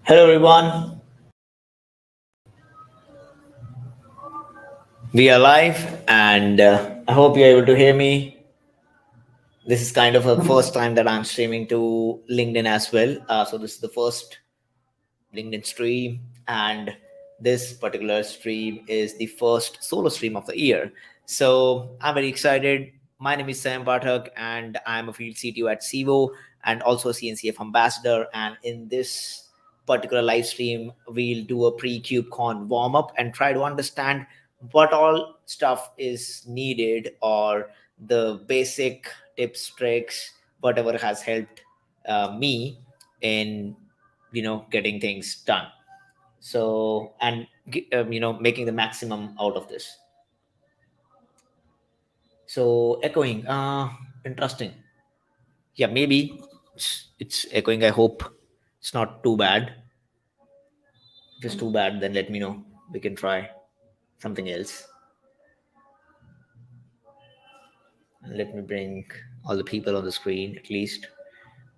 Hello, everyone. We are live, and I hope you're able to hear me. This is kind of a first time that I'm streaming to LinkedIn as well. So this is the first LinkedIn stream, and this particular stream is the first solo stream of the year. So I'm very excited. My name is Saiyam Pathak, and I'm a field CTO at CIVO and also a CNCF ambassador. And in this particular live stream, we'll do a pre-KubeCon warm-up and try to understand what all stuff is needed or the basic tips, tricks, whatever has helped me in getting things done, so and making the maximum out of this. So echoing, interesting. Yeah, maybe it's echoing. I hope it's not too bad. If it's too bad, then let me know. We can try something else. And let me bring all the people on the screen, at least,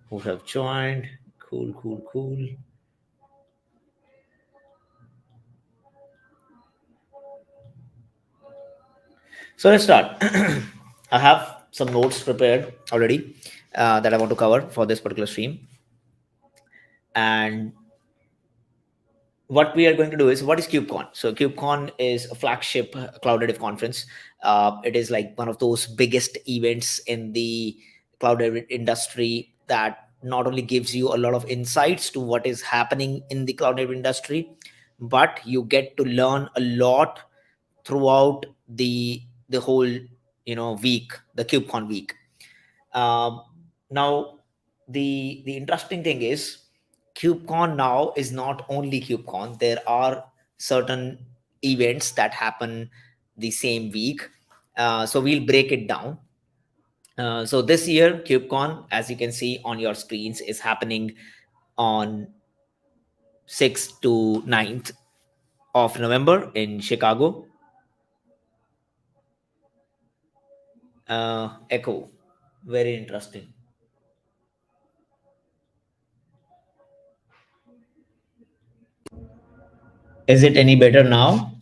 who have joined. Cool, cool, cool. So let's start. I have some notes prepared already that I want to cover for this particular stream. And what we are going to do is, what is KubeCon? So KubeCon is a flagship cloud native conference. It is like one of those biggest events in the cloud native industry that not only gives you a lot of insights to what is happening in the cloud native industry, but you get to learn a lot throughout the whole week, the KubeCon week. Um, Now, the interesting thing is, KubeCon now is not only KubeCon. There are certain events that happen the same week. So we'll break it down. So this year, KubeCon, as you can see on your screens, is happening on 6th to 9th of November in Chicago. Echo, very interesting. Is it any better now?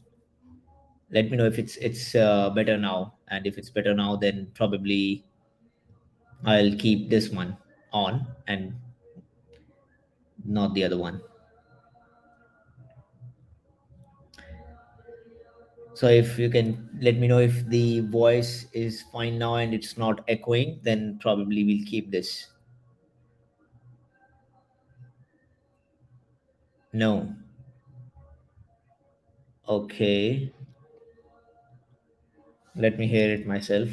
Let me know if it's better now, and if it's better now, then probably I'll keep this one on and not the other one. So if you can let me know if the voice is fine now and it's not echoing, then probably we'll keep this. No. Okay, let me hear it myself.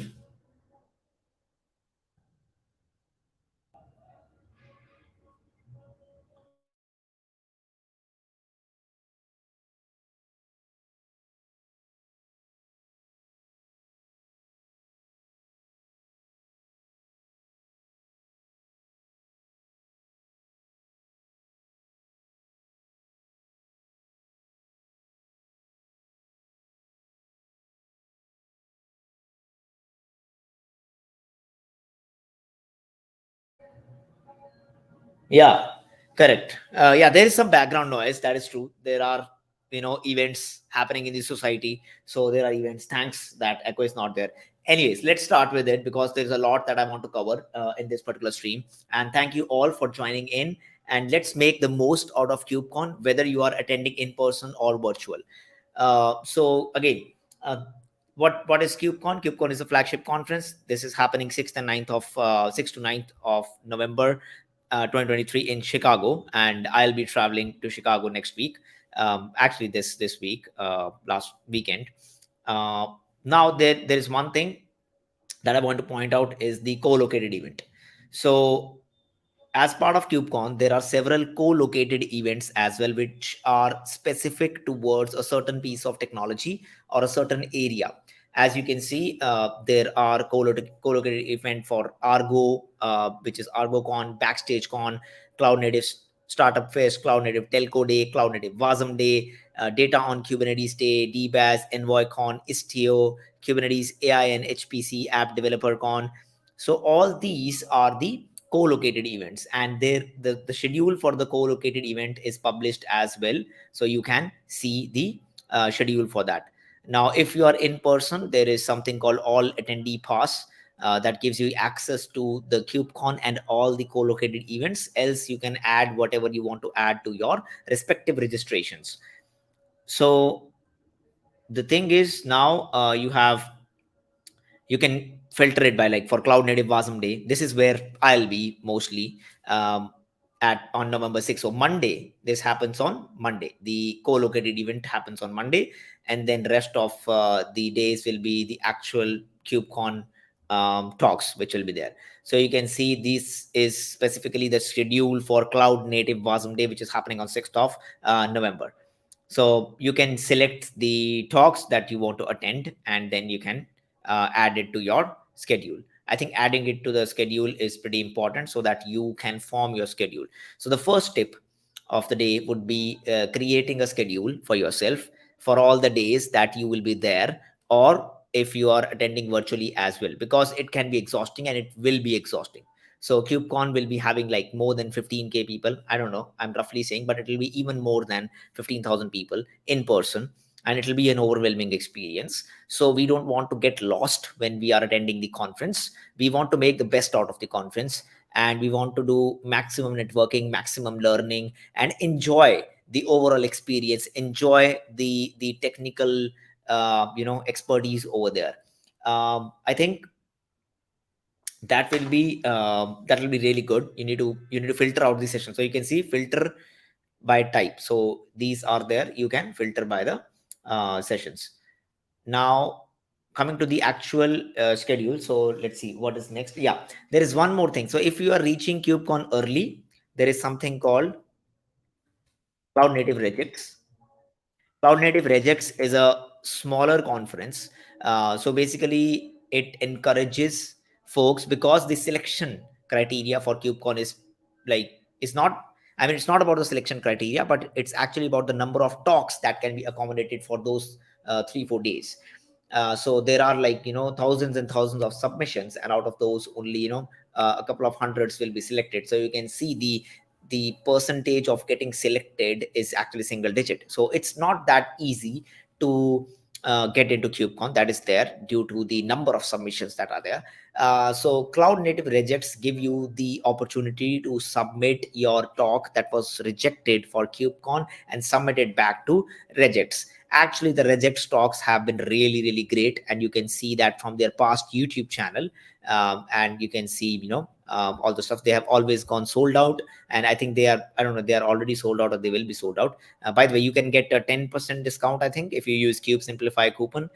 Yeah, correct. Yeah, there is some background noise. That is true. There are events happening in the society, so there are events. Thanks that echo is not there. Anyways, let's start with it because there's a lot that I want to cover in this particular stream. And thank you all for joining in. And let's make the most out of KubeCon, whether you are attending in person or virtual. So again, uh, what is KubeCon? KubeCon is a flagship conference. This is happening 6th and 9th of 6th to 9th of November 2023 in Chicago, and I'll be traveling to Chicago next week. Actually, this week, last weekend. Now there is one thing that I want to point out is the co-located event. So as part of KubeCon, there are several co-located events as well, which are specific towards a certain piece of technology or a certain area. As you can see, there are co-located event for Argo, which is ArgoCon, BackstageCon, Cloud Native Startup Fest, Cloud Native Telco Day, Cloud Native Wasm Day, Data on Kubernetes Day, DBAS, EnvoyCon, Istio, Kubernetes AI and HPC App Developer Con. So all these are the co-located events, and the schedule for the co-located event is published as well, so you can see the schedule for that. Now if you are in person, there is something called all attendee pass, that gives you access to the KubeCon and all the co-located events. Else you can add whatever you want to add to your respective registrations. So the thing is now, you can filter it by, like, for cloud native wasm day, this is where I'll be mostly, at on November 6th. So Monday, this happens on Monday, the co-located event happens on Monday, and then rest of the days will be the actual KubeCon talks which will be there. So you can see this is specifically the schedule for cloud native wasm day, which is happening on 6th of November. So you can select the talks that you want to attend, and then you can add it to your schedule. I think adding it to the schedule is pretty important so that you can form your schedule. So the first tip of the day would be creating a schedule for yourself for all the days that you will be there, or if you are attending virtually as well, because it can be exhausting, and it will be exhausting. So KubeCon will be having like more than 15K people. I don't know, I'm roughly saying, but it will be even more than 15,000 people in person, and it will be an overwhelming experience. So we don't want to get lost when we are attending the conference. We want to make the best out of the conference, and we want to do maximum networking, maximum learning, and enjoy the overall experience, enjoy the technical expertise over there. I think that will be really good. You need to filter out the session, so you can see filter by type. So these are there, you can filter by the sessions. Now coming to the actual schedule, so let's see what is next. Yeah, there is one more thing. So if you are reaching KubeCon early, there is something called cloud native rejects. Cloud native rejects is a smaller conference. So basically it encourages folks, because the selection criteria for KubeCon is like, it's not, I mean, it's not about the selection criteria, but it's actually about the number of talks that can be accommodated for those 3-4 days. So there are, like, thousands and thousands of submissions, and out of those only, a couple of hundreds will be selected. So you can see the percentage of getting selected is actually single digit. So it's not that easy to get into KubeCon. That is there due to the number of submissions that are there. So cloud native rejects give you the opportunity to submit your talk that was rejected for KubeCon and submit it back to rejects. Actually, the reject talks have been really, really great, and you can see that from their past YouTube channel. And you can see, all the stuff, they have always gone sold out, and I think they are, I don't know, they are already sold out or they will be sold out. By the way, you can get a 10% discount, I think, if you use Cube Simplify coupon.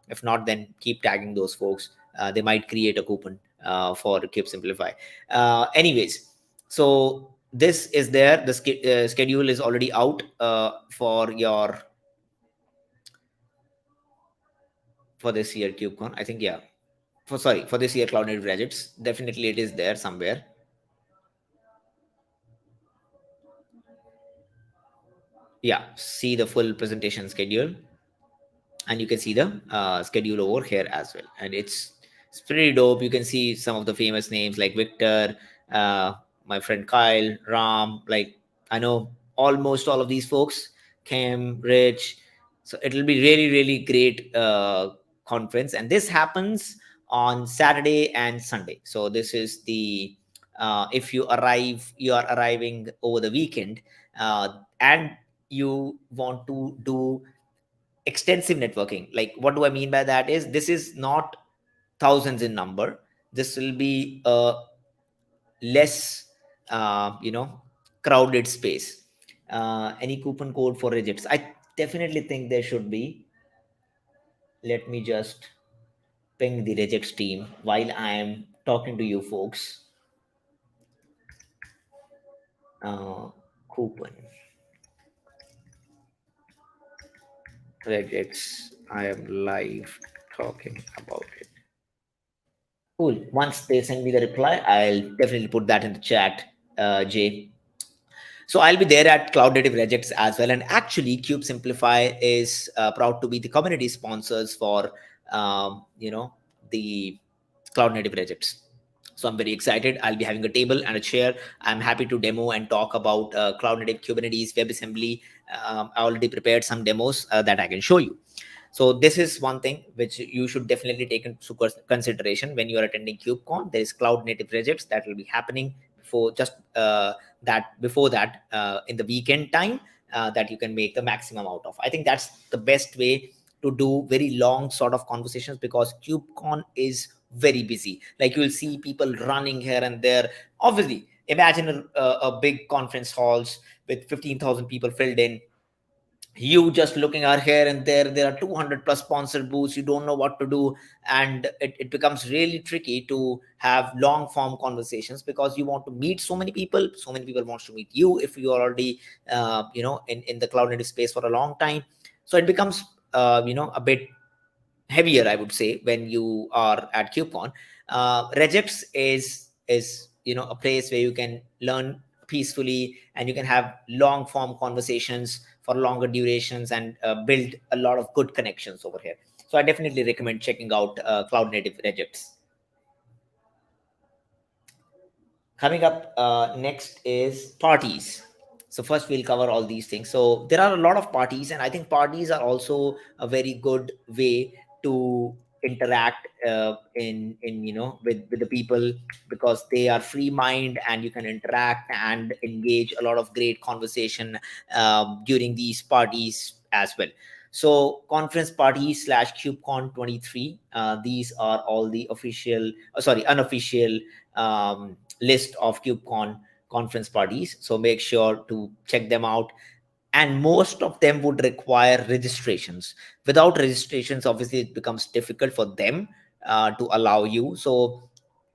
If not, then keep tagging those folks. They might create a coupon for Cube Simplify. Anyways, so this is there. The schedule is already out for this year KubeCon. I think, yeah, for this year Cloud Native Gadgets. Definitely it is there somewhere. Yeah, see the full presentation schedule, and you can see the schedule over here as well, and it's pretty dope. You can see some of the famous names like Victor, uh, my friend Kyle, Ram. Like, I know almost all of these folks, Cam, Rich. So it'll be really, really great conference, and this happens on Saturday and Sunday. So this is the if you are arriving over the weekend, and you want to do extensive networking. Like, what do I mean by that is, this is not thousands in number. This will be a less crowded space. Any coupon code for rejects? I definitely think there should be. Let me just ping the rejects team while I am talking to you folks. Coupon rejects, I am live talking about it. Cool. Once they send me the reply, I'll definitely put that in the chat, Jay. So I'll be there at Cloud Native Rejects as well. And actually, Cube Simplify is proud to be the community sponsors for the Cloud Native Rejects. So I'm very excited. I'll be having a table and a chair. I'm happy to demo and talk about cloud native Kubernetes, WebAssembly. I already prepared some demos that I can show you. So this is one thing which you should definitely take into consideration when you are attending KubeCon. There is cloud native projects that will be happening before just before that in the weekend time that you can make the maximum out of. I think that's the best way to do very long sort of conversations, because KubeCon is very busy. Like, you will see people running here and there. Obviously, imagine a big conference halls with 15,000 people filled in. You just looking out here and there are 200 plus sponsored booths. You don't know what to do, and it becomes really tricky to have long form conversations, because you want to meet so many people. So many people wants to meet you if you are already in the cloud native space for a long time. So it becomes a bit heavier, I would say, when you are at KubeCon. Regex is a place where you can learn peacefully, and you can have long form conversations for longer durations, and build a lot of good connections over here. So I definitely recommend checking out cloud native Regex. Coming up next is parties. So first we'll cover all these things. So there are a lot of parties, and I think parties are also a very good way to interact in with the people, because they are free mind, and you can interact and engage a lot of great conversation during these parties as well. So conference parties slash KubeCon 23, these are all the official unofficial list of KubeCon conference parties. So make sure to check them out. And most of them would require registrations. Without registrations, obviously, it becomes difficult for them to allow you. So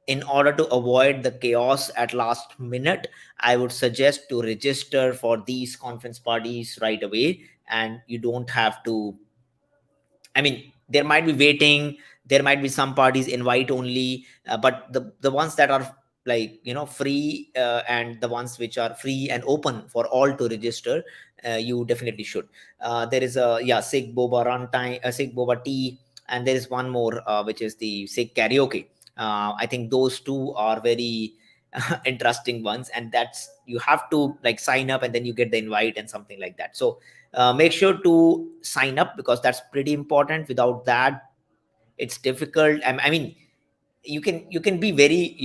in order to avoid the chaos at last minute, I would suggest to register for these conference parties right away, and you don't have to. I mean, there might be waiting. There might be some parties invite only, but the ones that are like free, and the ones which are free and open for all to register, you definitely should. There is a Sig Boba runtime, Sig Boba tea, and there is one more which is the Sig karaoke. I think those two are very interesting ones, and that's you have to like sign up, and then you get the invite and something like that. So make sure to sign up, because that's pretty important. Without that, it's difficult. I mean, you can be very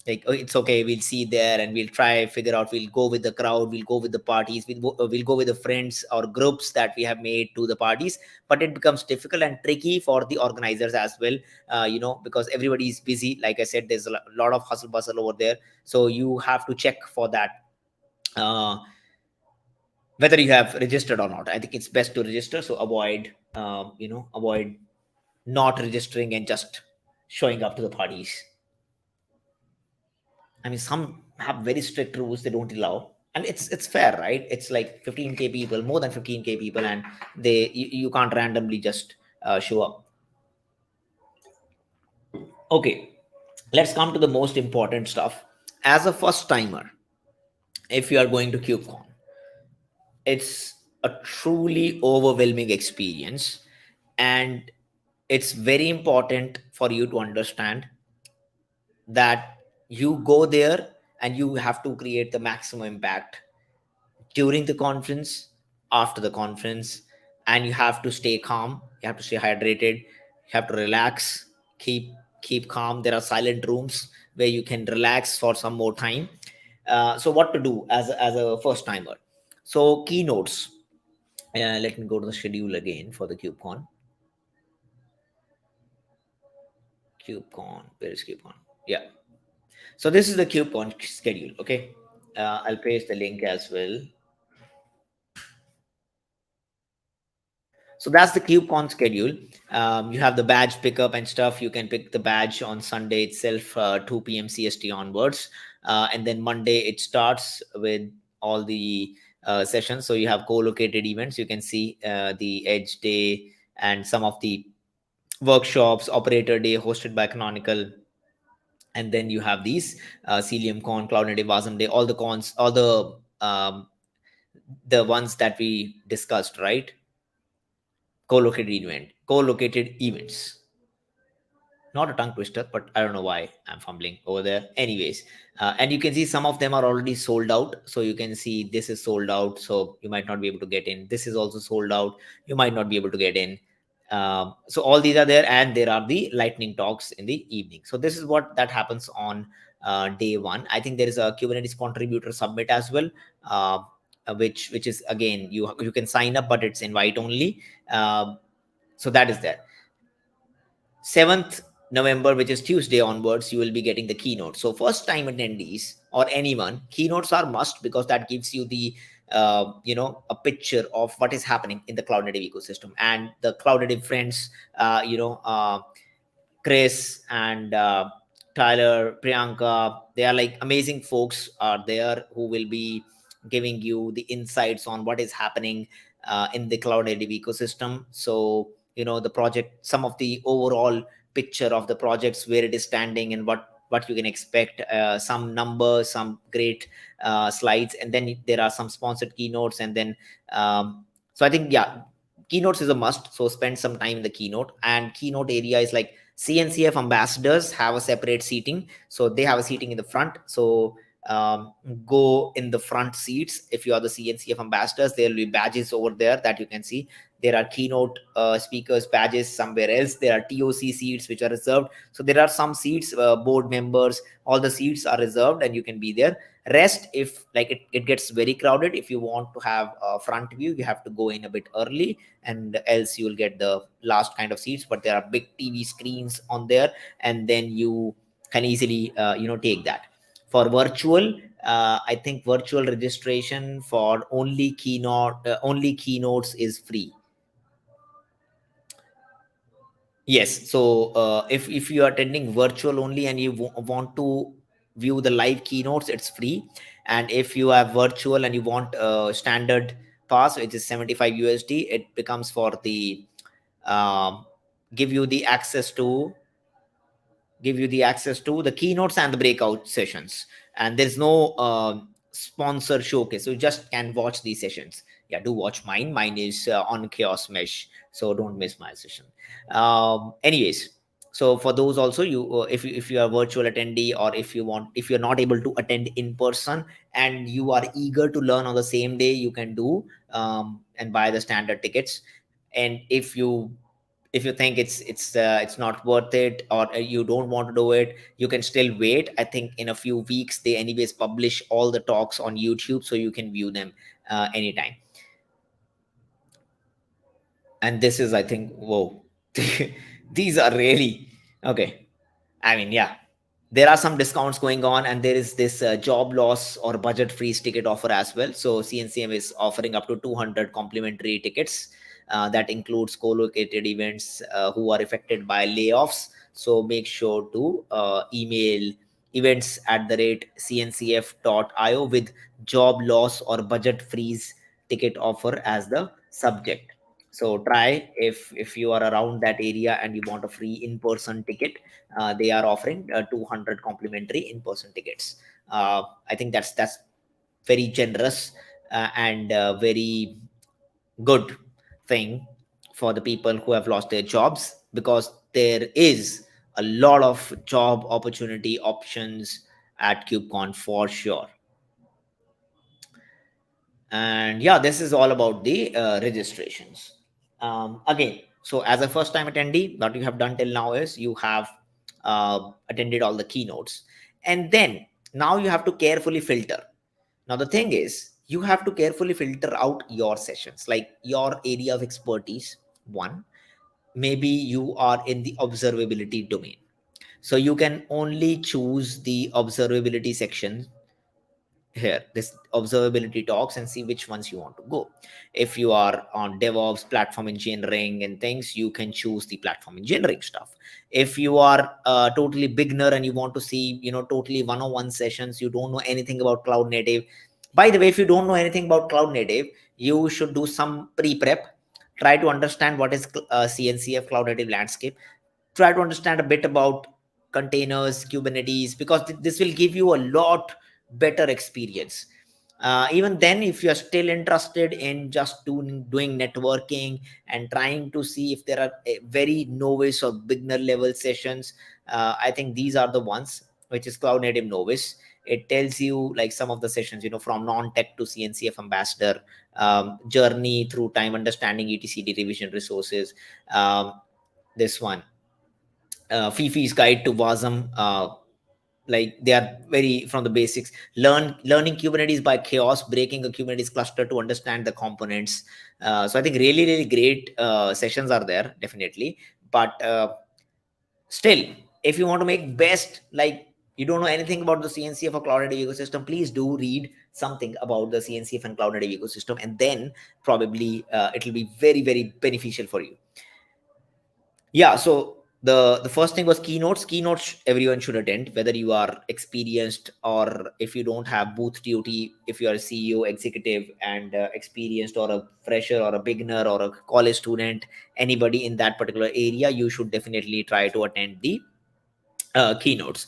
like, oh, it's okay, we'll see there, and we'll try figure out, we'll go with the crowd, we'll go with the parties, we'll go with the friends or groups that we have made to the parties. But it becomes difficult and tricky for the organizers as well, because everybody is busy. Like I said, there's a lot of hustle bustle over there. So you have to check for that, uh, whether you have registered or not. I think it's best to register, so avoid not registering and just showing up to the parties. I mean, some have very strict rules, they don't allow, and it's fair, right? It's like 15K people, more than 15K people, and you can't randomly just show up. Okay, let's come to the most important stuff. As a first timer, if you are going to KubeCon, it's a truly overwhelming experience, and it's very important for you to understand that you go there and you have to create the maximum impact during the conference, after the conference, and you have to stay calm, you have to stay hydrated, you have to relax, keep calm. There are silent rooms where you can relax for some more time. So what to do as a first timer? So keynotes. Let me go to the schedule again for the KubeCon. Where is KubeCon? Yeah. So this is the KubeCon schedule. Okay. I'll paste the link as well. So that's the KubeCon schedule. You have the badge pickup and stuff. You can pick the badge on Sunday itself, 2 p.m. CST onwards. And then Monday, it starts with all the sessions. So you have co-located events. You can see the Edge Day and some of the workshops, Operator Day hosted by Canonical. And then you have these Celium Con, Cloud Native Wasm Day, all the cons, all the ones that we discussed, right? Co-located events. not a tongue twister, but I don't know why I'm fumbling over there. Anyways, and you can see some of them are already sold out. So you can see this is sold out, so you might not be able to get in. This is also sold out, you might not be able to get in. So all these are there, and there are the lightning talks in the evening. So this is what that happens on day one. I think there is a Kubernetes contributor submit as well, uh, which is again you can sign up, but it's invite only. So that is there. 7th November, which is Tuesday onwards, you will be getting the keynote. So first time attendees or anyone, keynotes are must, because that gives you the a picture of what is happening in the cloud native ecosystem. And the cloud native friends, Chris and Tyler, Priyanka, they are like amazing folks are there who will be giving you the insights on what is happening in the cloud native ecosystem. So, the project, some of the overall picture of the projects, where it is standing and what you can expect, some numbers, some great slides, and then there are some sponsored keynotes. And then, so I think, yeah, keynotes is a must. So spend some time in the keynote. And keynote area is like CNCF ambassadors have a separate seating. So they have a seating in the front. So go in the front seats. If you are the CNCF ambassadors, there will be badges over there that you can see. There are keynote speakers badges somewhere else. There are TOC seats which are reserved. So there are some seats, board members, all the seats are reserved and you can be there. Rest, if like it gets very crowded, if you want to have a front view, you have to go in a bit early, and else you will get the last kind of seats. But there are big TV screens on there, and then you can easily take that. For virtual, I think virtual registration for only keynotes is free. Yes. So if you are attending virtual only and you want to view the live keynotes, it's free. And if you have virtual and you want standard pass, which is 75 USD, it becomes for the um, give you the access to the keynotes and the breakout sessions. And there's no sponsor showcase, so you just can watch these sessions. Yeah, do watch mine is on chaos mesh, so don't miss my session. Anyways, so for those also, if you are a virtual attendee, or if you're not able to attend in person and you are eager to learn on the same day, you can do and buy the standard tickets. And if you think it's not worth it, or you don't want to do it, you can still wait. I think in a few weeks they anyways publish all the talks on YouTube, so you can view them anytime. And this is, I think, whoa, these are really okay. I mean, yeah, there are some discounts going on, and there is this job loss or budget freeze ticket offer as well. So CNCM is offering up to 200 complimentary tickets. That includes co-located events who are affected by layoffs. So make sure to email events@cncf.io with job loss or budget freeze ticket offer as the subject. So try, if you are around that area and you want a free in-person ticket, they are offering 200 complimentary in-person tickets. I think that's very generous and very good thing for the people who have lost their jobs, because there is a lot of job opportunity options at KubeCon for sure. And yeah, this is all about the registrations. Again, so as a first time attendee, what you have done till now is you have attended all the keynotes, and then now you have to carefully filter. Now the thing is, you have to carefully filter out your sessions, like your area of expertise. One, maybe you are in the observability domain, so you can only choose the observability section here, this observability talks, and see which ones you want to go. If you are on DevOps, platform engineering and things, you can choose the platform engineering stuff. If you are totally beginner and you want to see totally one-on-one sessions, you don't know anything about cloud native. By the way, if you don't know anything about cloud native, you should do some pre-prep. Try to understand what is CNCF cloud native landscape. Try to understand a bit about containers, Kubernetes, because this will give you a lot better experience. Even then, if you are still interested in just doing networking and trying to see if there are very novice or beginner level sessions, I think these are the ones, which is cloud native novice. It tells you like some of the sessions, from non-tech to CNCF ambassador, journey through time understanding ETCD revision resources. This one, Fifi's guide to Wasm, like they are very from the basics. Learning Kubernetes by chaos, breaking a Kubernetes cluster to understand the components. So I think really really great sessions are there, definitely. But still, if you want to make best, like you don't know anything about the CNCF or cloud native ecosystem, please do read something about the CNCF and cloud native ecosystem, and then probably it will be very very beneficial for you. Yeah, so the first thing was keynotes. Everyone should attend, whether you are experienced or if you don't have booth duty. If you are a CEO executive and experienced, or a fresher or a beginner or a college student, anybody in that particular area, you should definitely try to attend the keynotes.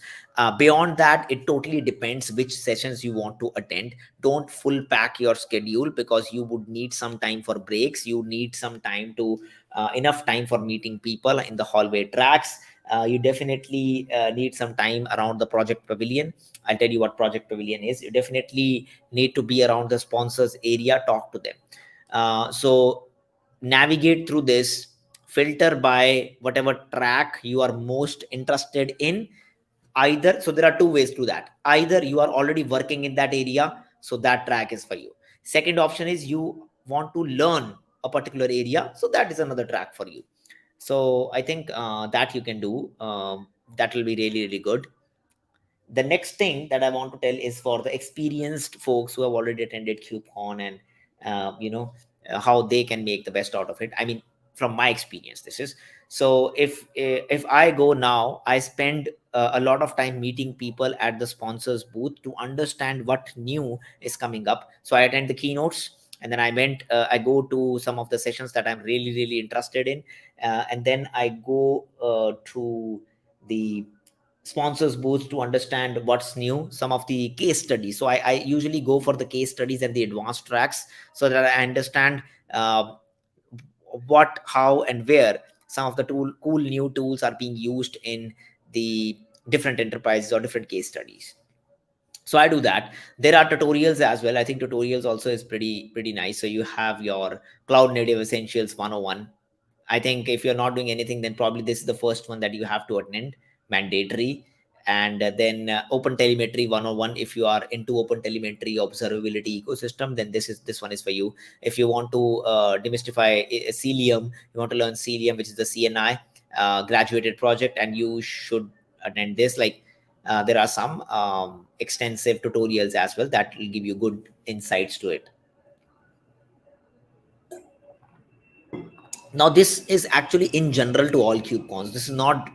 Beyond that, it totally depends which sessions you want to attend. Don't full pack your schedule, because you would need some time for breaks. You need some time to enough time for meeting people in the hallway tracks. You definitely need some time around the project pavilion. I'll tell you what project pavilion is. You definitely need to be around the sponsors area, talk to them. So navigate through this, filter by whatever track you are most interested in. Either, so there are two ways to that. Either you are already working in that area, so that track is for you. Second option is you want to learn a particular area, so that is another track for you. So I think that you can do. That will be really really good. The next thing that I want to tell is for the experienced folks who have already attended KubeCon, and how they can make the best out of it. I mean, from my experience, this is so. If I go now, I spend a lot of time meeting people at the sponsors booth to understand what new is coming up. So I attend the keynotes, and then I go to some of the sessions that I'm really really interested in, and then I go to the sponsors booth to understand what's new, some of the case studies. So I usually go for the case studies and the advanced tracks, so that I understand what, how, and where some of the cool new tools are being used in the different enterprises or different case studies. So I do that. There are tutorials as well. I think tutorials also is pretty nice. So you have your cloud native essentials 101. I think if you're not doing anything, then probably this is the first one that you have to attend, mandatory. And then open telemetry 101. If you are into open telemetry observability ecosystem, then this one is for you. If you want to demystify Celium, you want to learn Celium, which is the CNI graduated project, and you should attend this. Like there are some extensive tutorials as well that will give you good insights to it. Now this is actually in general to all KubeCons. This is not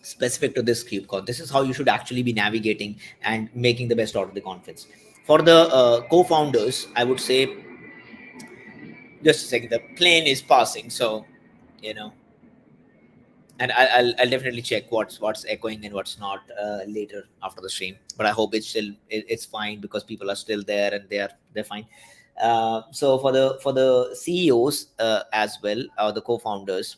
specific to this KubeCon. This is how you should actually be navigating and making the best out of the conference. For the co-founders, I would say, just a second, the plane is passing, so you know, and I'll definitely check what's echoing and what's not later after the stream. But I hope it's fine, because people are still there and they're fine. So for the CEOs as well, the co-founders,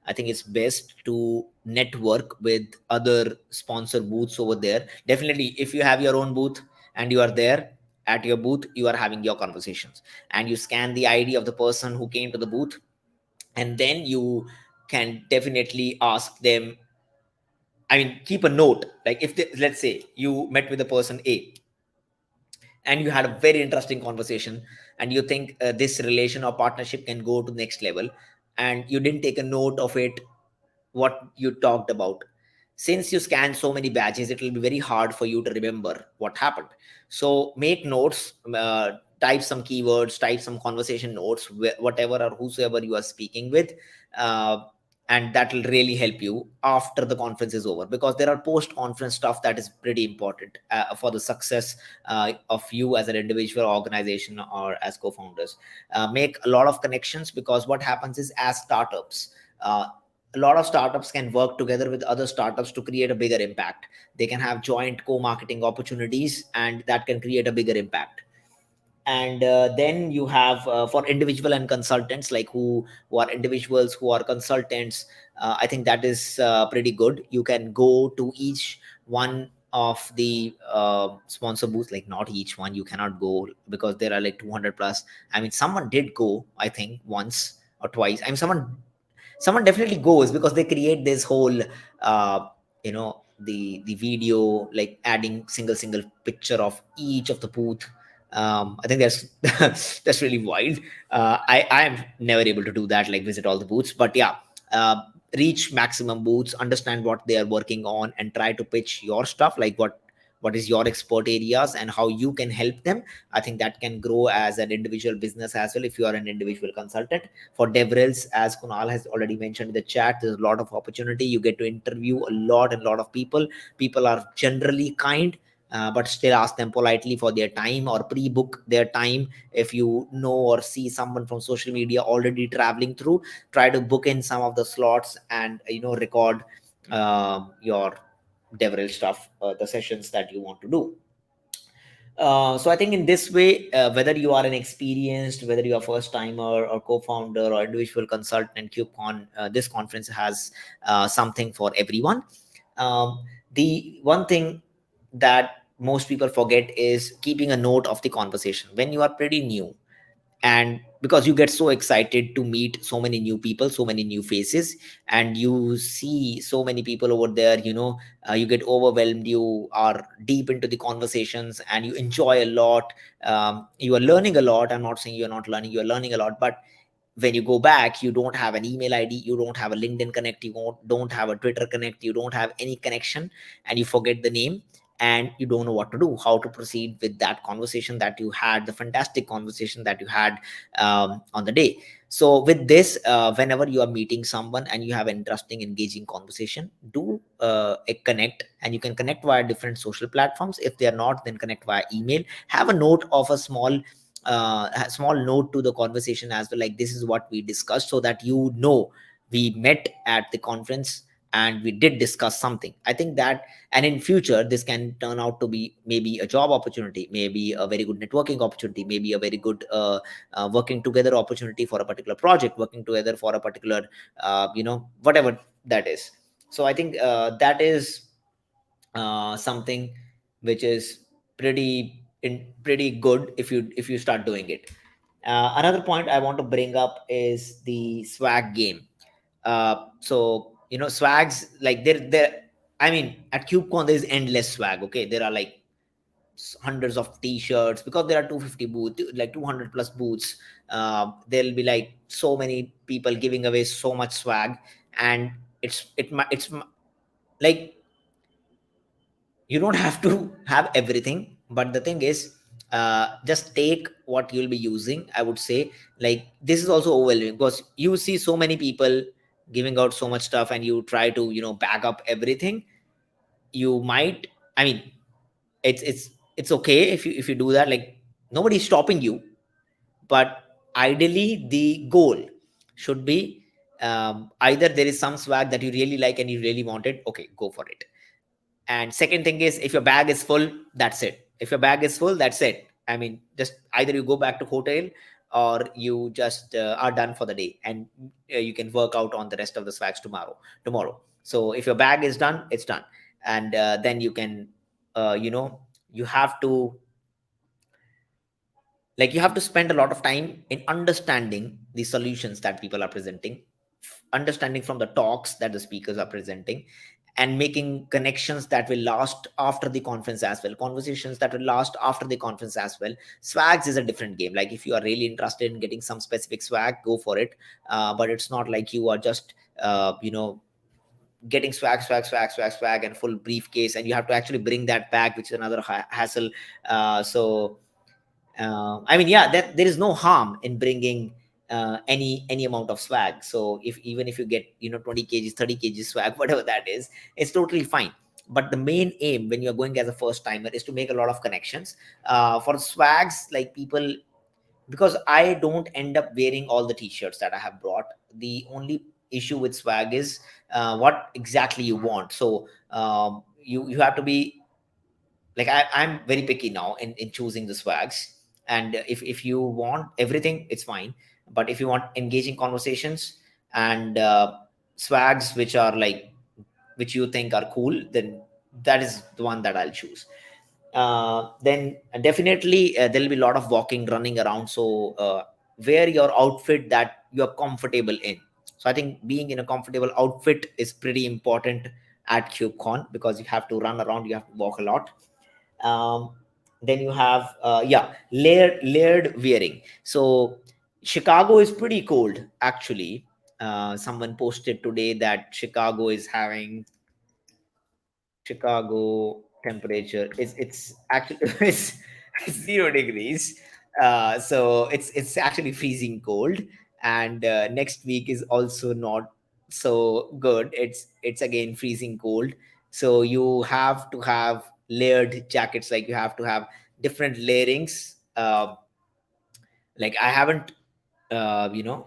I think it's best to network with other sponsor booths over there. Definitely, if you have your own booth and you are there at your booth, you are having your conversations, and you scan the ID of the person who came to the booth, and then you can definitely ask them. I mean, keep a note. Like if let's say you met with the person A, and you had a very interesting conversation, and you think this relation or partnership can go to the next level, and you didn't take a note of it, what you talked about. Since you scan so many badges, it will be very hard for you to remember what happened. So make notes, type some keywords, type some conversation notes, whatever or whosoever you are speaking with, uh, and that will really help you after the conference is over, because there are post conference stuff that is pretty important for the success of you as an individual, organization, or as co-founders. Make a lot of connections, because what happens is, as startups, a lot of startups can work together with other startups to create a bigger impact. They can have joint co-marketing opportunities, and that can create a bigger impact. And then you have for individual and consultants, like who are individuals, who are consultants. I think that is pretty good. You can go to each one of the sponsor booths, like not each one, you cannot go because there are like 200 plus. I mean, someone did go, I think once or twice. I mean, someone definitely goes because they create this whole the video, like adding single picture of each of the booth. I think that's that's really wild. I am never able to do that, like visit all the booths, but yeah, uh, reach maximum booths, understand what they are working on, and try to pitch your stuff, like what is your expert areas and how you can help them. I think that can grow as an individual business as well if you are an individual consultant. For DevRels, as Kunal has already mentioned in the chat, there's a lot of opportunity. You get to interview a lot of people. People are generally kind, but still ask them politely for their time or pre-book their time. If you know or see someone from social media already traveling through, try to book in some of the slots and record your DevRel stuff, the sessions that you want to do. So I think in this way, whether you are an experienced, whether you are first timer or co-founder or individual consultant, KubeCon, this conference has something for everyone. The one thing that most people forget is keeping a note of the conversation when you are pretty new, and because you get so excited to meet so many new people, so many new faces, and you see so many people over there, you get overwhelmed, you are deep into the conversations and you enjoy a lot. You are learning a lot. I'm not saying you're not learning, you're learning a lot, but when you go back, you don't have an email ID, you don't have a LinkedIn connect, you don't have a Twitter connect, you don't have any connection, and you forget the name, and you don't know what to do, how to proceed with that conversation that you had, the fantastic conversation that you had on the day. So with this, whenever you are meeting someone and you have an interesting engaging conversation, do a connect, and you can connect via different social platforms. If they are not, then connect via email. Have a note of a small note to the conversation as well, like this is what we discussed, so that we met at the conference and we did discuss something. I think that, and in future this can turn out to be maybe a job opportunity, maybe a very good networking opportunity, maybe a very good working together opportunity for a particular project, working together for a particular whatever that is. So I think that is something which is pretty good if you start doing it. Another point I want to bring up is the swag game. So swags, like there I mean, at KubeCon there is endless swag. Okay, there are like hundreds of t-shirts because there are 250 booths, like 200 plus booths. There'll be like so many people giving away so much swag, and it's like you don't have to have everything, but the thing is, just take what you'll be using, I would say. Like this is also overwhelming because you see so many people giving out so much stuff, and you try to back up everything. You might, I mean, it's okay if you do that, like nobody's stopping you, but ideally the goal should be, either there is some swag that you really like and you really want it, okay, go for it. And second thing is, if your bag is full, that's it. If your bag is full, that's it. I mean, just either you go back to hotel, or you just are done for the day, and you can work out on the rest of the swags tomorrow. So if your bag is done, it's done. And then you can you have to, like, you have to spend a lot of time in understanding the solutions that people are presenting, understanding from the talks that the speakers are presenting, and making connections that will last after the conference as well, conversations that will last after the conference as well. Swags is a different game. Like if you are really interested in getting some specific swag, go for it. But it's not like you are just getting swag and full briefcase, and you have to actually bring that back, which is another hassle. So I mean, yeah, that there is no harm in bringing any amount of swag. So if even if you get 20 kgs, 30 kgs swag, whatever that is, it's totally fine. But the main aim when you're going as a first timer is to make a lot of connections. For swags, like people, because I don't end up wearing all the t-shirts that I have brought. The only issue with swag is what exactly you want. So you have to be like, I'm very picky now in choosing the swags. And if you want everything, it's fine. But if you want engaging conversations and swags which are like, which you think are cool, then that is the one that I'll choose. Then definitely there'll be a lot of walking, running around. So wear your outfit that you're comfortable in. So I think being in a comfortable outfit is pretty important at KubeCon, because you have to run around, you have to walk a lot. um, then you have layered wearing. So Chicago is pretty cold actually. Someone posted today that Chicago is having, Chicago temperature is, it's actually it's 0 degrees. So it's actually freezing cold. And next week is also not so good. It's again freezing cold. So you have to have layered jackets, like you have to have different layerings. Like I haven't you know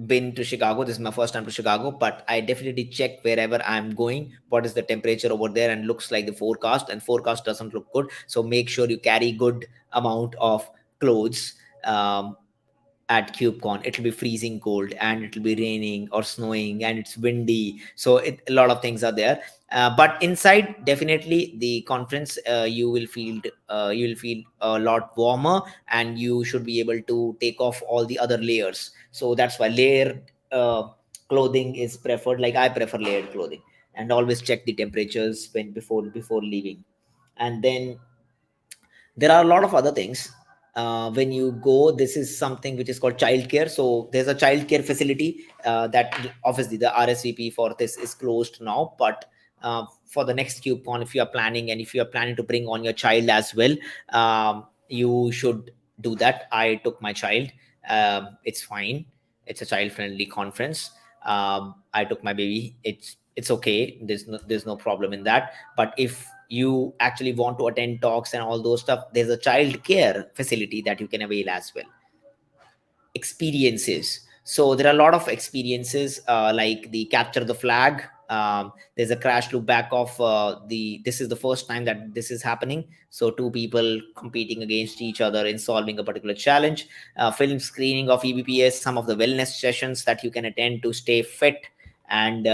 been to Chicago. This is my first time to Chicago, but I definitely check wherever I'm going what is the temperature over there, and looks like the forecast, and forecast doesn't look good. So make sure you carry good amount of clothes. At KubeCon, it'll be freezing cold, and it'll be raining or snowing, and it's windy. So a lot of things are there. But inside, definitely the conference, you will feel a lot warmer, and you should be able to take off all the other layers. So that's why layered clothing is preferred. Like I prefer layered clothing, and always check the temperatures when before leaving. And then there are a lot of other things. When you go, this is something which is called childcare. So there's a childcare facility that obviously the RSVP for this is closed now, but for the next KubeCon, if you are planning, and if you are planning to bring on your child as well, you should do that. I took my child. It's fine. It's a child friendly conference. I took my baby. It's okay. There's no problem in that. But if you actually want to attend talks and all those stuff, there's a child care facility that you can avail as well. Experiences. So there are a lot of experiences, like the capture the flag. There's a crash loop back of the this is the first time that this is happening. So two people competing against each other in solving a particular challenge. Film screening of EBPS, some of the wellness sessions that you can attend to stay fit. And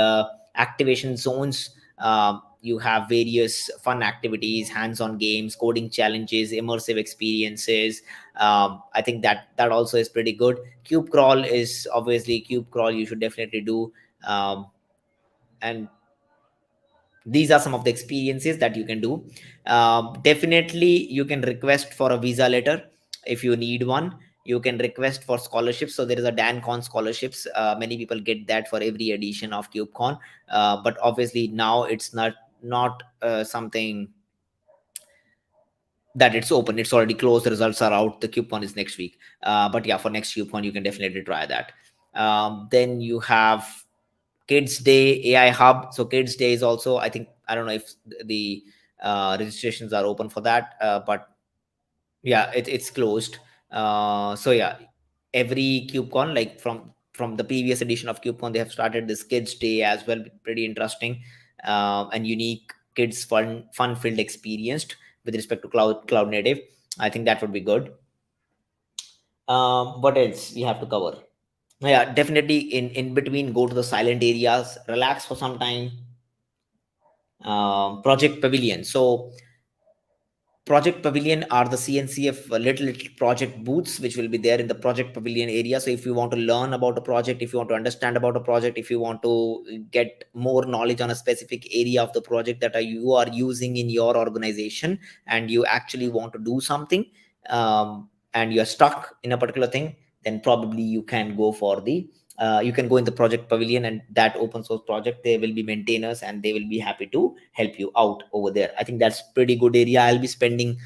activation zones. You have various fun activities, hands-on games, coding challenges, immersive experiences. I think that also is pretty good. Cube crawl is obviously, cube crawl you should definitely do. And these are some of the experiences that you can do. Definitely you can request for a visa letter if you need one. You can request for scholarships. So there is a DanCon scholarships. Many people get that for every edition of KubeCon. But obviously now it's not something that it's open. It's already closed. The results are out. The KubeCon is next week. But yeah, for next KubeCon, you can definitely try that. Then you have Kids Day, AI Hub. So Kids Day is also, I think, I don't know if the registrations are open for that, but yeah, it's closed. So yeah, every KubeCon, like from the previous edition of KubeCon, they have started this Kids Day as well. Pretty interesting and unique kids fun filled experience with respect to cloud native. I think that would be good. What else we have to cover? Yeah, definitely in between, go to the silent areas, relax for some time. Project Pavilion. So Project Pavilion are the CNCF little project booths which will be there in the Project Pavilion area. So if you want to learn about a project, if you want to understand about a project, if you want to get more knowledge on a specific area of the project that you are using in your organization, and you actually want to do something, and you're stuck in a particular thing, then probably you can go for the you can go in the Project Pavilion, and that open source project, there will be maintainers and they will be happy to help you out over there. I think that's pretty good area. I'll be spending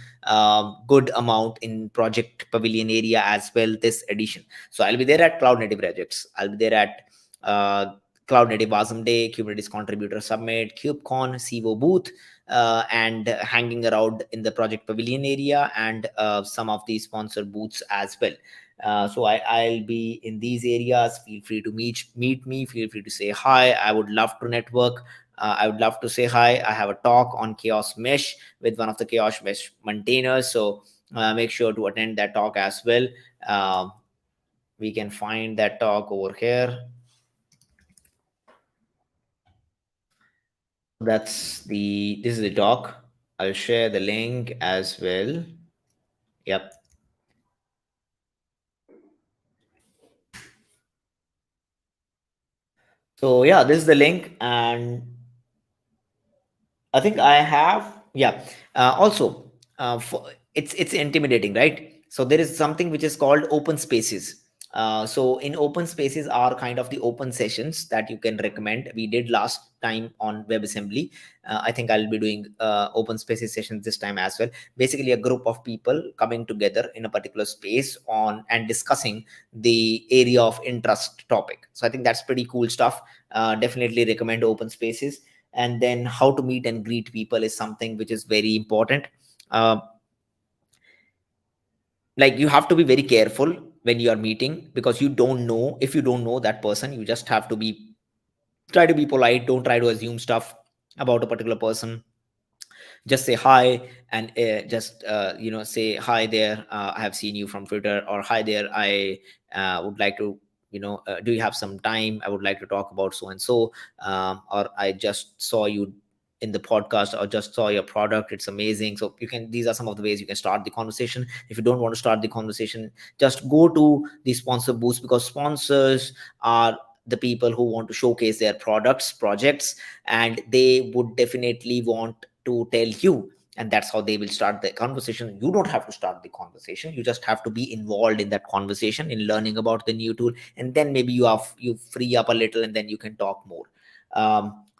good amount in Project Pavilion area as well this edition. So I'll be there at Cloud Native Projects. I'll be there at Cloud Native Awesome Day, Kubernetes Contributor Summit, KubeCon, CVO booth, and hanging around in the Project Pavilion area, and some of the sponsored booths as well. So I'll be in these areas. Feel free to meet me. Feel free to say hi. I would love to network. I would love to say hi. I have a talk on Chaos Mesh with one of the Chaos Mesh maintainers. So make sure to attend that talk as well. uh, we can find that talk over here. This is the talk. I'll share the link as well. Yep. So yeah, this is the link, and I think I have, yeah. Also, it's intimidating, right? So there is something which is called open spaces. So in open spaces are kind of the open sessions that you can recommend. We did last time on WebAssembly. I think I'll be doing open spaces sessions this time as well. Basically, a group of people coming together in a particular space on and discussing the area of interest topic. So I think that's pretty cool stuff. Definitely recommend open spaces. And then how to meet and greet people is something which is very important. uh, like you have to be very careful when you are meeting, because you don't know, if you don't know that person, you just have to be, try to be polite, don't try to assume stuff about a particular person. Just say hi, and just say hi there, I have seen you from Twitter, or hi there, I would like to, do you have some time, I would like to talk about so and so, or I just saw you in the podcast, or just saw your product, it's amazing. So you can, these are some of the ways you can start the conversation. If you don't want to start the conversation, just go to the sponsor booths, because sponsors are the people who want to showcase their products, projects, and they would definitely want to tell you, and that's how they will start the conversation. You don't have to start the conversation, you just have to be involved in that conversation, in learning about the new tool, and then maybe you free up a little, and then you can talk more.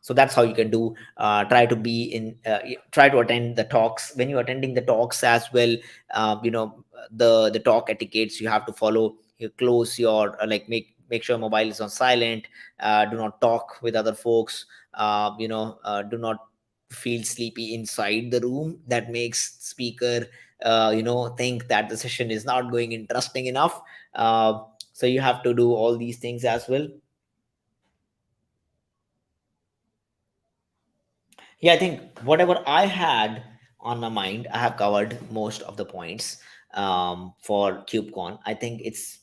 So that's how you can do. Try to be in, try to attend the talks. When you're attending the talks as well, the talk etiquettes you have to follow. You close your, make sure mobile is on silent. Do not talk with other folks. Do not feel sleepy inside the room. That makes speaker think that the session is not going interesting enough. So you have to do all these things as well. Yeah, I think whatever I had on my mind, I have covered most of the points for KubeCon. I think it's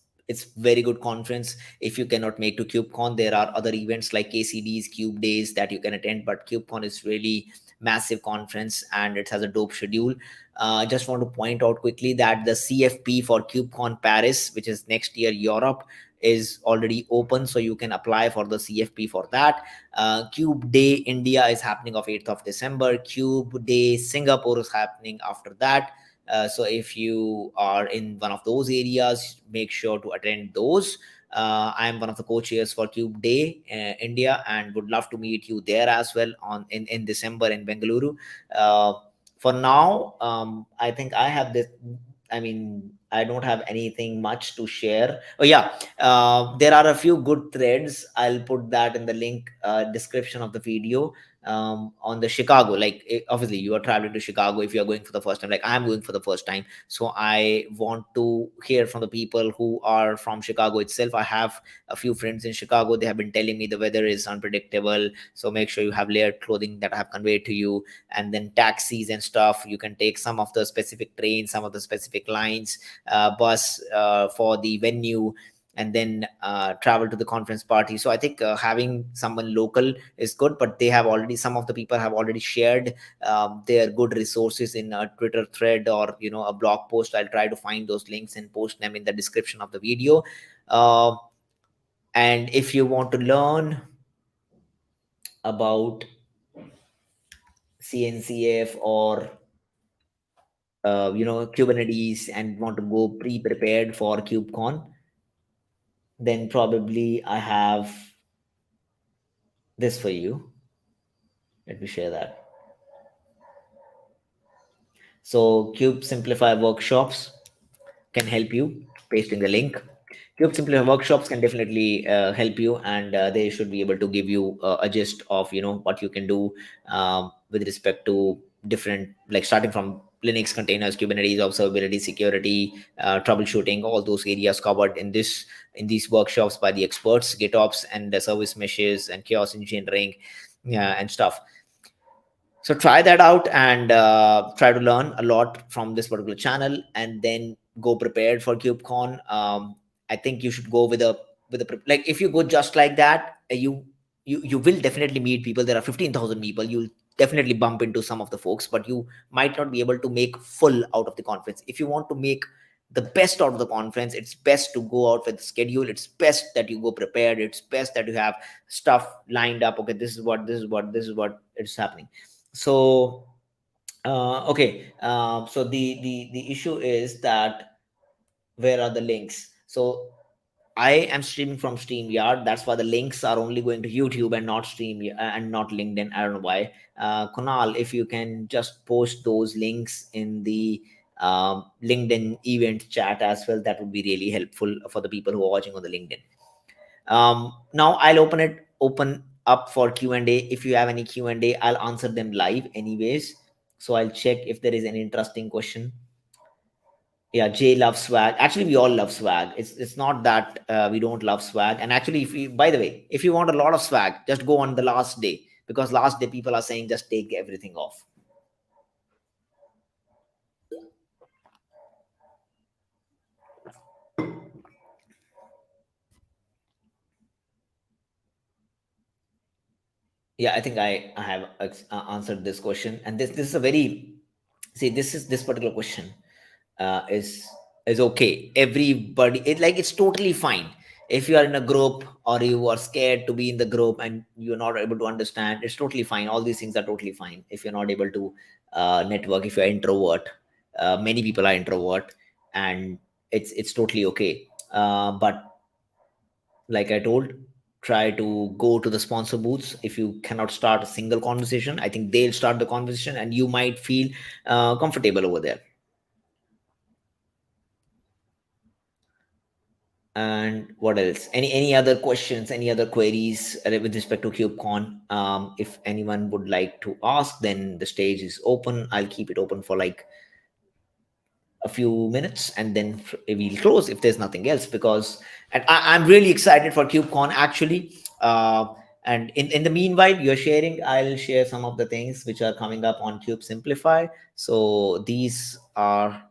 very good conference. If you cannot make to KubeCon, there are other events like KCDs, Cube Days that you can attend, but KubeCon is really massive conference and it has a dope schedule. I just want to point out quickly that the CFP for KubeCon Paris, which is next year Europe, is already open, so you can apply for the CFP for that. Cube Day India is happening of 8th of December. Cube Day Singapore is happening after that. So if you are in one of those areas, make sure to attend those. I am one of the co-chairs for Cube Day India, and would love to meet you there as well on in December in Bengaluru. Uh, for now, I think I have this. I mean, I don't have anything much to share. Oh yeah, there are a few good threads. I'll put that in the link description of the video, on the Chicago. Like, obviously, you are traveling to Chicago if you are going for the first time. Like, I'm going for the first time, so I want to hear from the people who are from Chicago itself. I have a few friends in Chicago. They have been telling me the weather is unpredictable, so make sure you have layered clothing that I have conveyed to you. And then taxis and stuff. You can take some of the specific trains, some of the specific lines, bus for the venue, and then travel to the conference party. So I think having someone local is good, but they have already, some of the people have already shared their good resources in a Twitter thread, or a blog post. I'll try to find those links and post them in the description of the video. uh, and if you want to learn about CNCF, or Kubernetes, and want to go pre-prepared for KubeCon, then probably I have this for you. Let me share that. So Cube Simplify workshops can help you. Pasting the link. Cube Simplify workshops can definitely help you, and they should be able to give you a gist of what you can do with respect to different, like starting from Linux containers, Kubernetes, observability, security, troubleshooting, all those areas covered in these workshops by the experts, GitOps and the service meshes and chaos engineering, yeah, and stuff. So try that out and try to learn a lot from this particular channel, and then go prepared for KubeCon. I think you should go with a like, if you go just like that, you will definitely meet people. There are 15,000 people. You'll definitely bump into some of the folks, but you might not be able to make full out of the conference. If you want to make the best out of the conference, it's best to go out with the schedule. It's best that you go prepared. It's best that you have stuff lined up. Okay, this is what it's happening. So okay, so the issue is that, where are the links? So I am streaming from StreamYard. That's why the links are only going to YouTube and not and not LinkedIn. I don't know why. Kunal, if you can just post those links in the LinkedIn event chat as well, that would be really helpful for the people who are watching on the LinkedIn. Now I'll open up for Q&A. If you have any Q&A, I'll answer them live anyways. So I'll check if there is an interesting question. Yeah, Jay loves swag. Actually, we all love swag. It's not that we don't love swag. And actually, if you, by the way, if you want a lot of swag, just go on the last day, because last day people are saying just take everything off. Yeah, I think I have answered this question, and this is a very, see, this particular question is okay. Everybody, it's totally fine if you are in a group or you are scared to be in the group and you're not able to understand. It's totally fine. All these things are totally fine. If you're not able to network, if you're introvert, many people are introvert, and it's totally okay. But like I told, try to go to the sponsor booths. If you cannot start a single conversation, I think they'll start the conversation and you might feel comfortable over there. And what else? Any other questions, any other queries with respect to KubeCon? If anyone would like to ask, then the stage is open. I'll keep it open for like a few minutes, and then we'll close if there's nothing else. Because, and I'm really excited for KubeCon actually. And in the meanwhile, you're sharing, I'll share some of the things which are coming up on Cube Simplify. So these are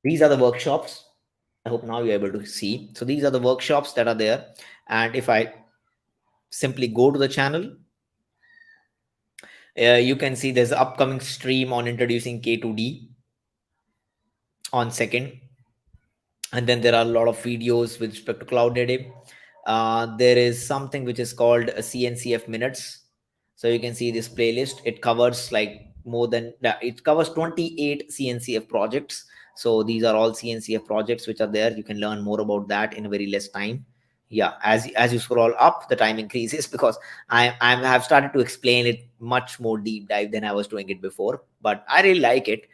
the workshops. I hope now you're able to see. So these are the workshops that are there. And if I simply go to the channel, you can see there's an upcoming stream on introducing K2D on 2nd. And then there are a lot of videos with respect to cloud native. There is something which is called a CNCF Minutes. So you can see this playlist. It covers like it covers 28 CNCF projects. So these are all CNCF projects which are there. You can learn more about that in a very less time. Yeah, as you scroll up, the time increases because I have started to explain it much more deep dive than I was doing it before. But I really like it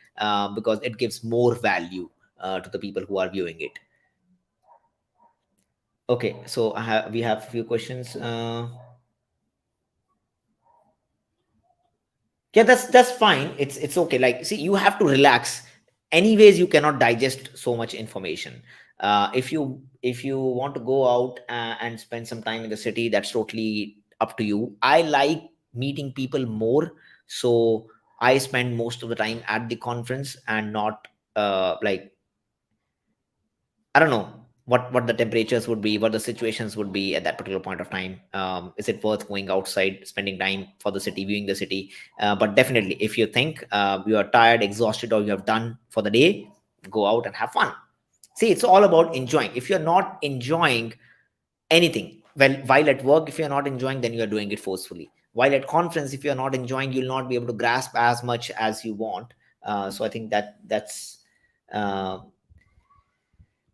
because it gives more value to the people who are viewing it. Okay, so we have a few questions. Yeah, that's fine. It's okay. Like, see, you have to relax. Anyways, you cannot digest so much information. If you want to go out and spend some time in the city, that's totally up to you. I like meeting people more, so I spend most of the time at the conference and not like, I don't know what the temperatures would be, what the situations would be at that particular point of time. Is it worth going outside, spending time for the city, viewing the city? But definitely, if you think you are tired, exhausted, or you have done for the day, go out and have fun. See, it's all about enjoying. If you're not enjoying anything, well, while at work, if you're not enjoying, then you're doing it forcefully. While at conference, if you're not enjoying, you'll not be able to grasp as much as you want. So I think that's uh,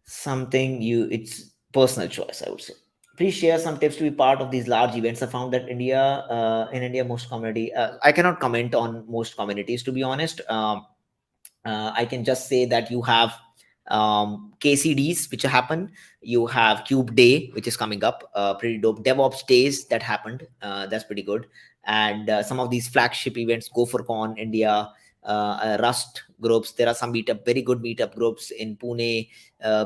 something it's personal choice, I would say. Please share some tips to be part of these large events. I found that in India, most community, I cannot comment on most communities, to be honest. I can just say that you have KCDs which happen. You have Cube Day which is coming up, pretty dope. DevOps days that happened, that's pretty good. And some of these flagship events, GopherCon India, Rust groups. There are some very good meetup groups in Pune,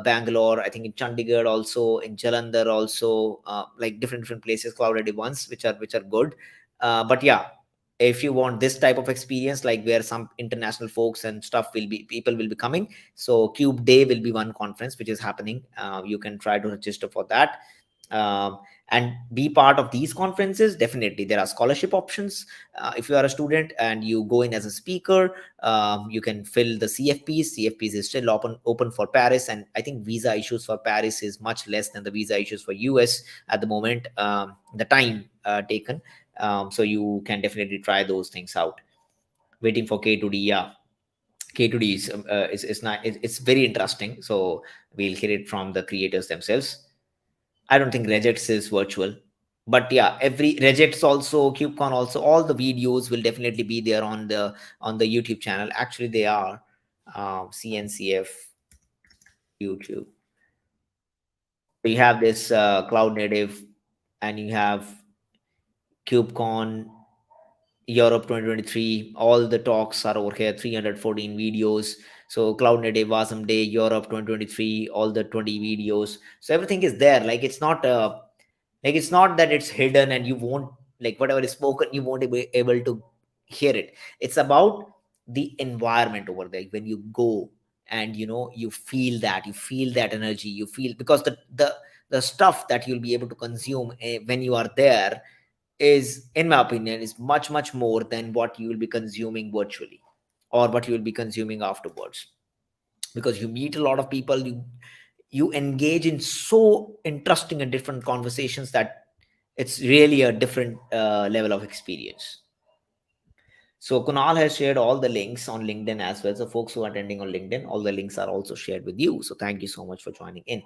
Bangalore, I think in Chandigarh also, in Jalandhar also, like different places, cloud ready ones, which are good. But yeah, if you want this type of experience, like where some international folks and stuff will be, people will be coming, so Cube Day will be one conference which is happening. You can try to register for that, um, and be part of these conferences. Definitely there are scholarship options. If you are a student and you go in as a speaker, you can fill the CFPs is still open for Paris, and I think visa issues for Paris is much less than the visa issues for US at the moment, the time taken. So you can definitely try those things out. Waiting for K2D. Yeah, K2D is not, it's very interesting, so we'll hear it from the creators themselves. I don't think Regex is virtual, but yeah, every Regex also, KubeCon also, all the videos will definitely be there on the YouTube channel. Actually, they are CNCF YouTube. So you have this cloud native, and you have KubeCon Europe 2023. All the talks are over here. 314 videos. So cloud native awesome day Europe 2023. All the 20 videos. So everything is there. Like it's not like it's not that it's hidden and you won't, like whatever is spoken you won't be able to hear it. It's about the environment over there. When you go and you feel that energy, you feel, because the stuff that you'll be able to consume when you are there is, in my opinion, is much more than what you will be consuming virtually, or what you will be consuming afterwards. Because you meet a lot of people, you engage in so interesting and different conversations that it's really a different level of experience. So Kunal has shared all the links on LinkedIn as well. So folks who are attending on LinkedIn, all the links are also shared with you. So thank you so much for joining in.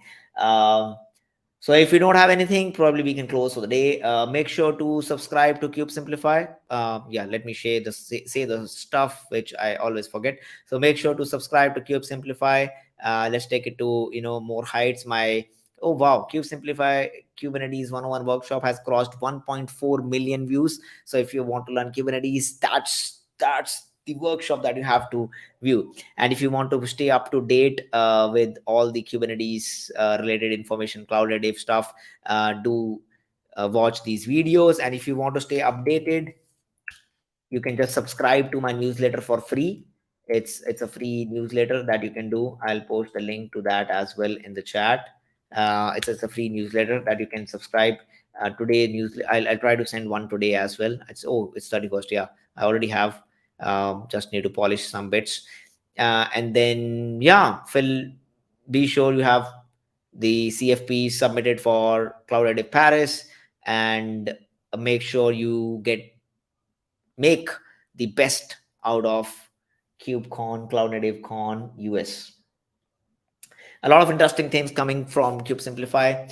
So if you don't have anything, probably we can close for the day. Make sure to subscribe to Cube Simplify. Yeah, let me share the say the stuff which I always forget. So make sure to subscribe to Cube Simplify. Let's take it to more heights. My Oh wow, Cube Simplify Kubernetes 101 workshop has crossed 1.4 million views. So if you want to learn Kubernetes, that's the workshop that you have to view. And if you want to stay up to date with all the Kubernetes related information, cloud native stuff, do watch these videos. And if you want to stay updated, you can just subscribe to my newsletter for free. It's a free newsletter that you can do. I'll post the link to that as well in the chat. It's a free newsletter that you can subscribe. Today I'll try to send one today as well. It's 31st. Yeah, I already have. Just need to polish some bits. And then yeah, Phil, be sure you have the CFP submitted for Cloud Native Paris, and make sure you make the best out of KubeCon, Cloud Native Con US. A lot of interesting things coming from Cube Simplify.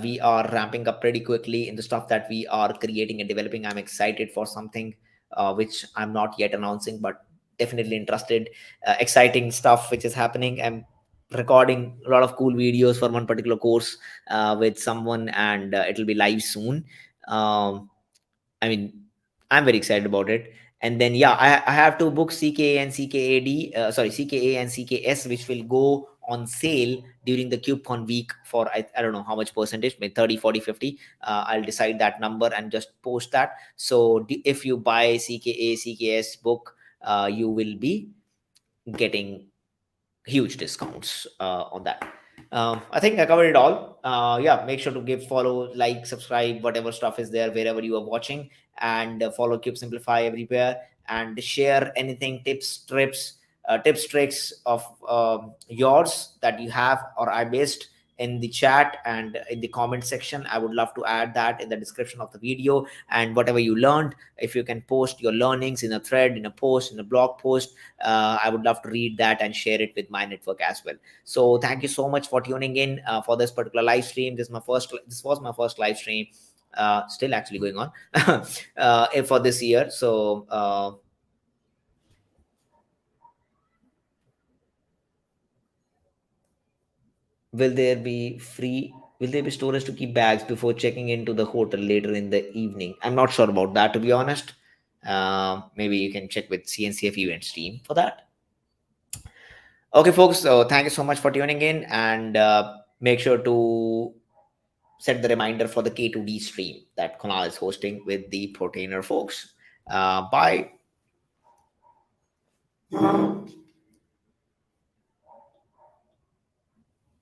We are ramping up pretty quickly in the stuff that we are creating and developing. I'm excited for something which I'm not yet announcing, but definitely interested. Exciting stuff which is happening. I'm recording a lot of cool videos for one particular course with someone, and it'll be live soon. I mean, I'm very excited about it. And then yeah, I have to book CKA and CKAD, CKA and CKS, which will go on sale during the KubeCon week for I don't know how much percentage, maybe 30, 40, 50. I'll decide that number and just post that. So if you buy CKA, CKS book, you will be getting huge discounts on that. I think I covered it all. Yeah, make sure to give follow, like, subscribe, whatever stuff is there wherever you are watching, and follow Cube Simplify everywhere, and share anything, tips, tricks of yours that you have or I missed in the chat and in the comment section. I would love to add that in the description of the video. And whatever you learned, if you can post your learnings in a thread, in a post, in a blog post, I would love to read that and share it with my network as well. So thank you so much for tuning in for this particular live stream. This was my first live stream, still actually going on for this year. So will there be storage to keep bags before checking into the hotel later in the evening? I'm not sure about that, to be honest. Maybe you can check with CNCF events team for that. Okay, folks, so thank you so much for tuning in, and make sure to set the reminder for the K2D stream that Kunal is hosting with the Proteiner folks. Bye.